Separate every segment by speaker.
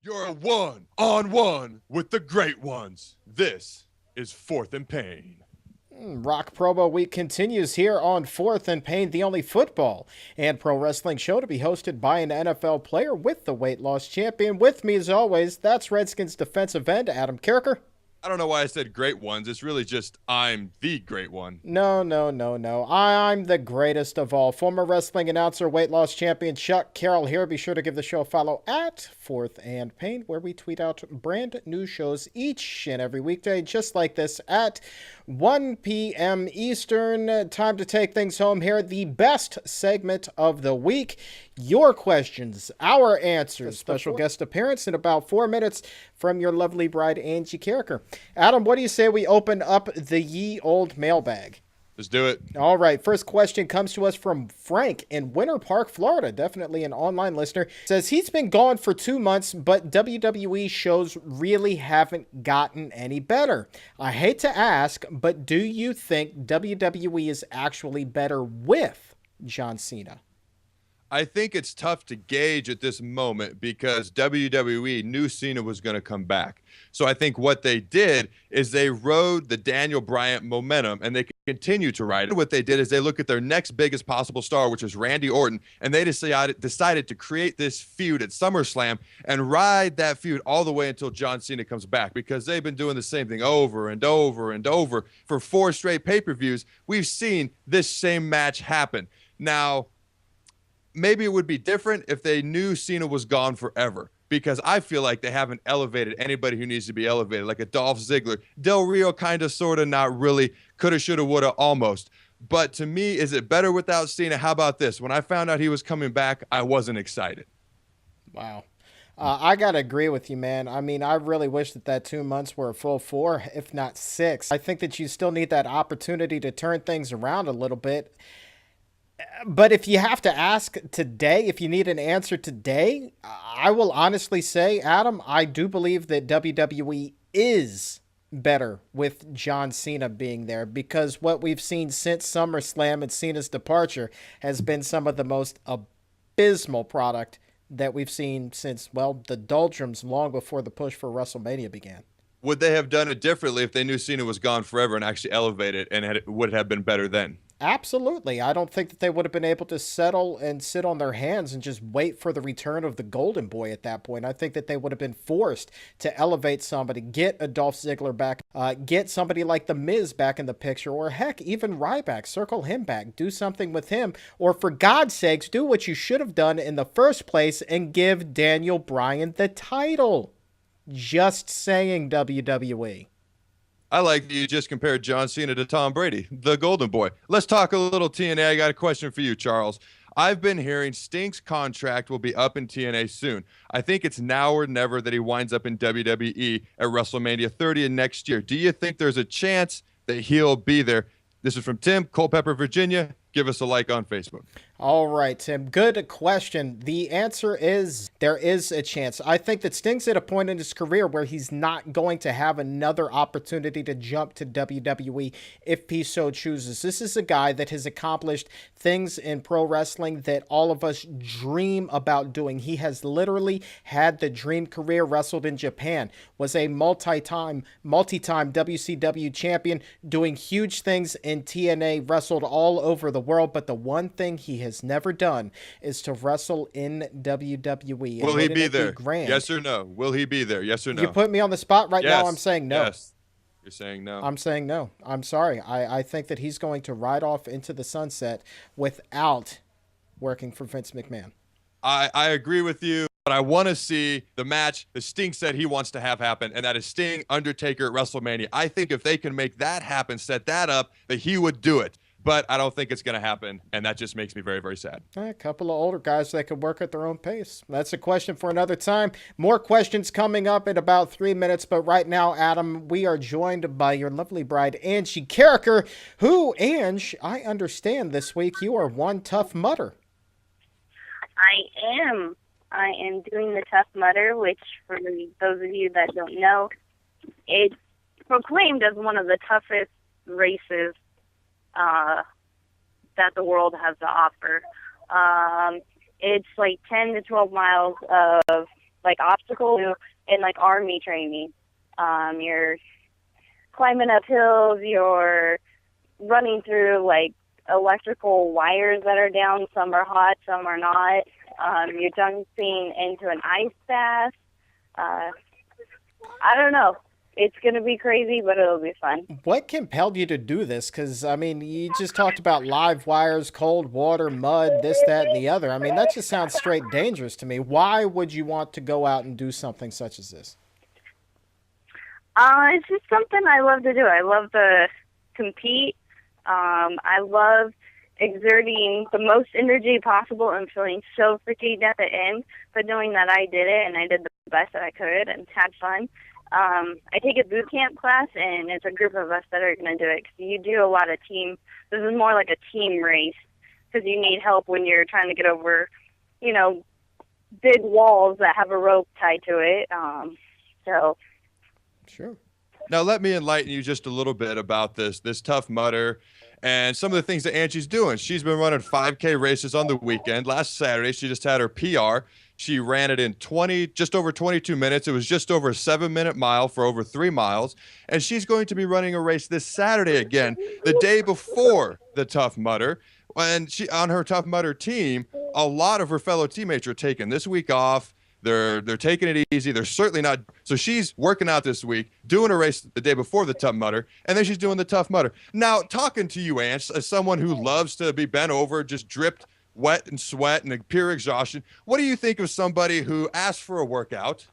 Speaker 1: You're a one-on-one with the great ones. This is Fourth and Pain.
Speaker 2: Rock Promo Week continues here on Fourth and Pain, the only football and pro wrestling show to be hosted by an NFL player with the weight loss champion. With me, as always, that's Redskins defensive end Adam Carriker.
Speaker 1: I don't know why I said great ones. It's really just I'm the great one.
Speaker 2: No. I'm the greatest of all. Former wrestling announcer, weight loss champion Chuck Carroll here. Be sure to give the show a follow at Fourth and Pain, where we tweet out brand new shows each and every weekday, just like this at 1 p.m. Eastern. Time to take things home here. The best segment of the week. Your questions, our answers. Special guest appearance in about 4 minutes from your lovely bride, Angie Carriker. Adam, what do you say we open up the ye old mailbag?
Speaker 1: Let's do it.
Speaker 2: All right. First question comes to us from Frank in Winter Park, Florida. Definitely an online listener. Says he's been gone for 2 months, but WWE shows really haven't gotten any better. I hate to ask, but do you think WWE is actually better with John Cena?
Speaker 1: I think it's tough to gauge at this moment because WWE knew Cena was going to come back. So I think what they did is they rode the Daniel Bryan momentum, and they continue to ride it. What they did is they look at their next biggest possible star, which is Randy Orton, and they decided to create this feud at SummerSlam and ride that feud all the way until John Cena comes back, because they've been doing the same thing over and over and over for 4 straight pay-per-views. We've seen this same match happen. Now, maybe it would be different if they knew Cena was gone forever, because I feel like they haven't elevated anybody who needs to be elevated, like a Dolph Ziggler. Del Rio kind of, sort of, not really, coulda, shoulda, woulda, almost. But to me, is it better without Cena? How about this? When I found out he was coming back, I wasn't excited.
Speaker 2: Wow. I got to agree with you, man. I mean, I really wish that 2 months were a full 4, if not 6. I think that you still need that opportunity to turn things around a little bit. But if you have to ask today, if you need an answer today, I will honestly say, Adam, I do believe that WWE is better with John Cena being there, because what we've seen since SummerSlam and Cena's departure has been some of the most abysmal product that we've seen since, well, the doldrums long before the push for WrestleMania began.
Speaker 1: Would they have done it differently if they knew Cena was gone forever and actually elevated, and would it have been better then?
Speaker 2: Absolutely. I don't think that they would have been able to settle and sit on their hands and just wait for the return of the Golden Boy at that point. I think that they would have been forced to elevate somebody, get a Dolph Ziggler back, get somebody like The Miz back in the picture, or heck, even Ryback, circle him back, do something with him, or for God's sakes, do what you should have done in the first place and give Daniel Bryan the title. Just saying, WWE.
Speaker 1: I like that you just compared John Cena to Tom Brady, the Golden Boy. Let's talk a little TNA. I got a question for you, Charles. I've been hearing Sting's contract will be up in TNA soon. I think it's now or never that he winds up in WWE at WrestleMania 30 next year. Do you think there's a chance that he'll be there? This is from Tim, Culpeper, Virginia. Give us a like on Facebook.
Speaker 2: All right, Tim. Good question. The answer is there is a chance. I think that Sting's at a point in his career where he's not going to have another opportunity to jump to WWE if he so chooses. This is a guy that has accomplished things in pro wrestling that all of us dream about doing. He has literally had the dream career, wrestled in Japan, was a multi-time WCW champion, doing huge things in TNA, wrestled all over the world, but the one thing he has never done is to wrestle in WWE.
Speaker 1: Will he be there? Yes or no? Will he be there? Yes or no?
Speaker 2: You put me on the spot right
Speaker 1: yes.
Speaker 2: now. I'm saying no.
Speaker 1: Yes. You're saying no.
Speaker 2: I'm saying no. I'm sorry. I think that he's going to ride off into the sunset without working for Vince McMahon.
Speaker 1: I agree with you, but I want to see the match that Sting said he wants to have happen, and that is Sting Undertaker at WrestleMania. I think if they can make that happen, set that up, that he would do it. But I don't think it's going to happen, and that just makes me very, very sad.
Speaker 2: A couple of older guys that can work at their own pace. That's a question for another time. More questions coming up in about 3 minutes, but right now, Adam, we are joined by your lovely bride, Angie Carriker, who, Ange, I understand this week you are one tough mutter.
Speaker 3: I am. I am doing the Tough Mudder, which, for those of you that don't know, it's proclaimed as one of the toughest races that the world has to offer. It's like 10 to 12 miles of like obstacles in like army training. You're climbing up hills, you're running through like electrical wires that are down, some are hot, some are not. You're jumping into an ice bath. I don't know. It's going to be crazy, but it'll be fun.
Speaker 2: What compelled you to do this? Because, I mean, you just talked about live wires, cold water, mud, this, that, and the other. I mean, that just sounds straight dangerous to me. Why would you want to go out and do something such as this?
Speaker 3: It's just something I love to do. I love to compete. I love exerting the most energy possible and feeling so fatigued at the end, but knowing that I did it and I did the best that I could and had fun. I take a boot camp class, and it's a group of us that are going to do it. Cause you do a lot of team. This is more like a team race because you need help when you're trying to get over, you know, big walls that have a rope tied to it. So.
Speaker 2: Sure.
Speaker 1: Now, let me enlighten you just a little bit about this Tough Mudder and some of the things that Angie's doing. She's been running 5K races on the weekend. Last Saturday, she just had her PR. She ran it in just over 22 minutes. It was just over a 7-minute mile for over 3 miles. And she's going to be running a race this Saturday again, the day before the Tough Mudder. And she, on her Tough Mudder team, a lot of her fellow teammates are taking this week off. They're taking it easy. They're certainly not. So she's working out this week, doing a race the day before the Tough Mudder, and then she's doing the Tough Mudder. Now, talking to you, Ange, as someone who loves to be bent over, just dripped wet and sweat and pure exhaustion, what do you think of somebody who asks for a workout,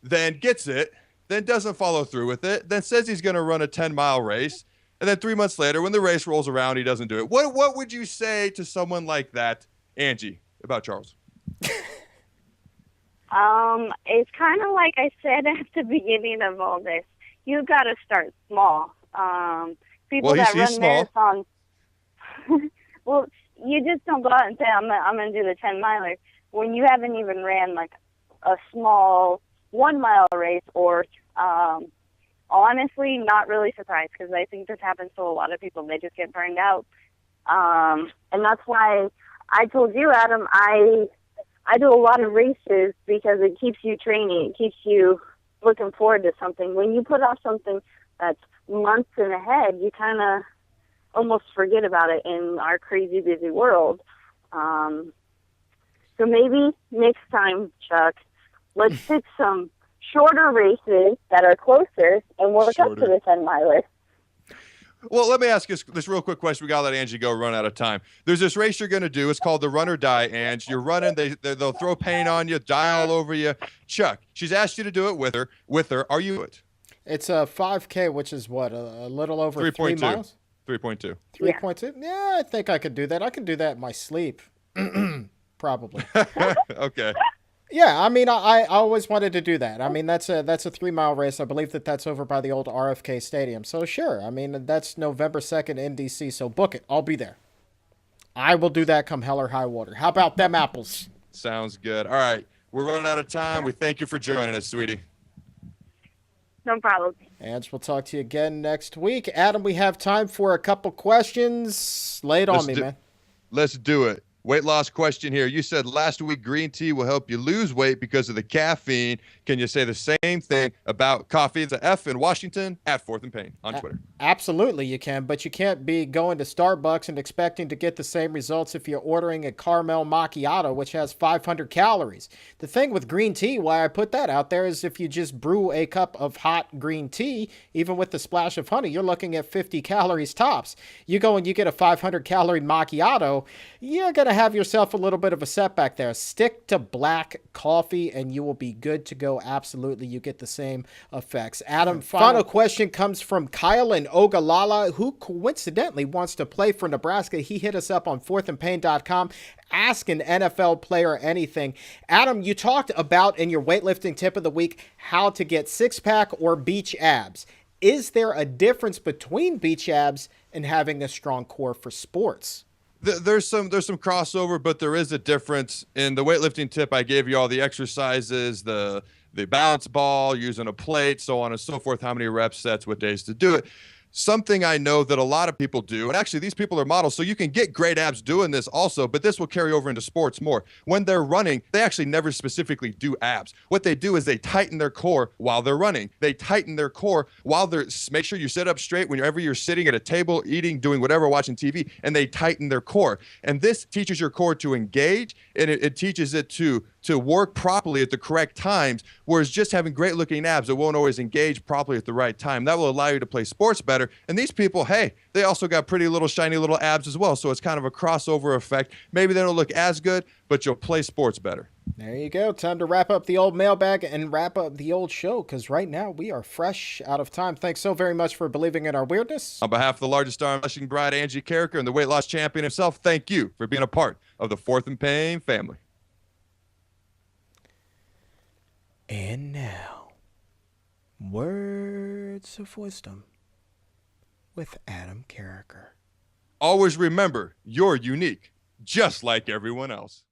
Speaker 1: then gets it, then doesn't follow through with it, then says he's going to run a 10-mile race, and then 3 months later, when the race rolls around, he doesn't do it? What would you say to someone like that, Angie, about Charles?
Speaker 3: It's kind of like I said at the beginning of all this. You got to start small. People that run marathons, well, you just don't go out and say, I'm going to do the 10-miler when you haven't even ran like a small 1-mile race or, honestly, not really surprised because I think this happens to a lot of people. They just get burned out. And that's why I told you, Adam, I do a lot of races because it keeps you training. It keeps you looking forward to something. When you put off something that's months in ahead, you kind of almost forget about it in our crazy busy world. So maybe next time, Chuck, let's pick some shorter races that are closer and work up to the 10-miler.
Speaker 1: Well, let me ask you this real quick question. We got to let Angie go, run out of time. There's this race you're going to do. It's called the Run or Die, Ange. You're running. They'll throw paint on you, die all over you. Chuck, she's asked you to do it with her. Are you it?
Speaker 2: It's a 5K, which is what, a little over 3 miles?
Speaker 1: 3.2.
Speaker 2: 3.2? Yeah, I think I could do that. I can do that in my sleep. Probably.
Speaker 1: Okay.
Speaker 2: Yeah, I mean, I always wanted to do that. I mean, that's a 3-mile race. I believe that's over by the old RFK Stadium. So sure, I mean, that's November 2nd in DC. So book it. I'll be there. I will do that come hell or high water. How about them apples?
Speaker 1: Sounds good. All right, we're running out of time. We thank you for joining us, sweetie.
Speaker 3: No problem.
Speaker 2: And we'll talk to you again next week. Adam, we have time for a couple questions. Lay it on me, man.
Speaker 1: Let's do it. Weight loss question here. You said last week green tea will help you lose weight because of the caffeine. Can you say the same thing about coffee? It's a F in Washington at Fourth and Payne on Twitter.
Speaker 2: Absolutely you can, but you can't be going to Starbucks and expecting to get the same results if you're ordering a caramel macchiato, which has 500 calories. The thing with green tea, why I put that out there, is if you just brew a cup of hot green tea, even with the splash of honey, you're looking at 50 calories tops. You go and you get a 500-calorie macchiato, you're going to have yourself a little bit of a setback there. Stick to black coffee and you will be good to go. Absolutely, you get the same effects. Adam, final question comes from Kyle in Ogallala, who coincidentally wants to play for Nebraska. He hit us up on fourthandpain.com. Ask an NFL player anything. Adam, you talked about in your weightlifting tip of the week how to get six-pack or beach abs. Is there a difference between beach abs and having a strong core for sports?
Speaker 1: There's some crossover, but there is a difference. In the weightlifting tip, I gave you all the exercises, the balance ball, using a plate, so on and so forth, how many reps, sets, what days to do it. something I know that a lot of people do, and actually these people are models, so you can get great abs doing this also, but this will carry over into sports more. When they're running, they actually never specifically do abs. What they do is they tighten their core while they're running. They tighten their core while they're, make sure you sit up straight whenever you're sitting at a table, eating, doing whatever, watching TV, and they tighten their core. And this teaches your core to engage, and it teaches it to work properly at the correct times, whereas just having great looking abs, it won't always engage properly at the right time. That will allow you to play sports better. And these people, hey, they also got pretty little shiny little abs as well, so it's kind of a crossover effect. Maybe they don't look as good, but you'll play sports better.
Speaker 2: There you go. Time to wrap up the old mailbag and wrap up the old show, because right now we are fresh out of time. Thanks so very much for believing in our weirdness.
Speaker 1: On behalf of the largest star in wrestling bride, Angie Carriker, and the weight loss champion himself, thank you for being a part of the Fourth and Pain family.
Speaker 2: And now, words of wisdom with Adam Carriker.
Speaker 1: Always remember, you're unique, just like everyone else.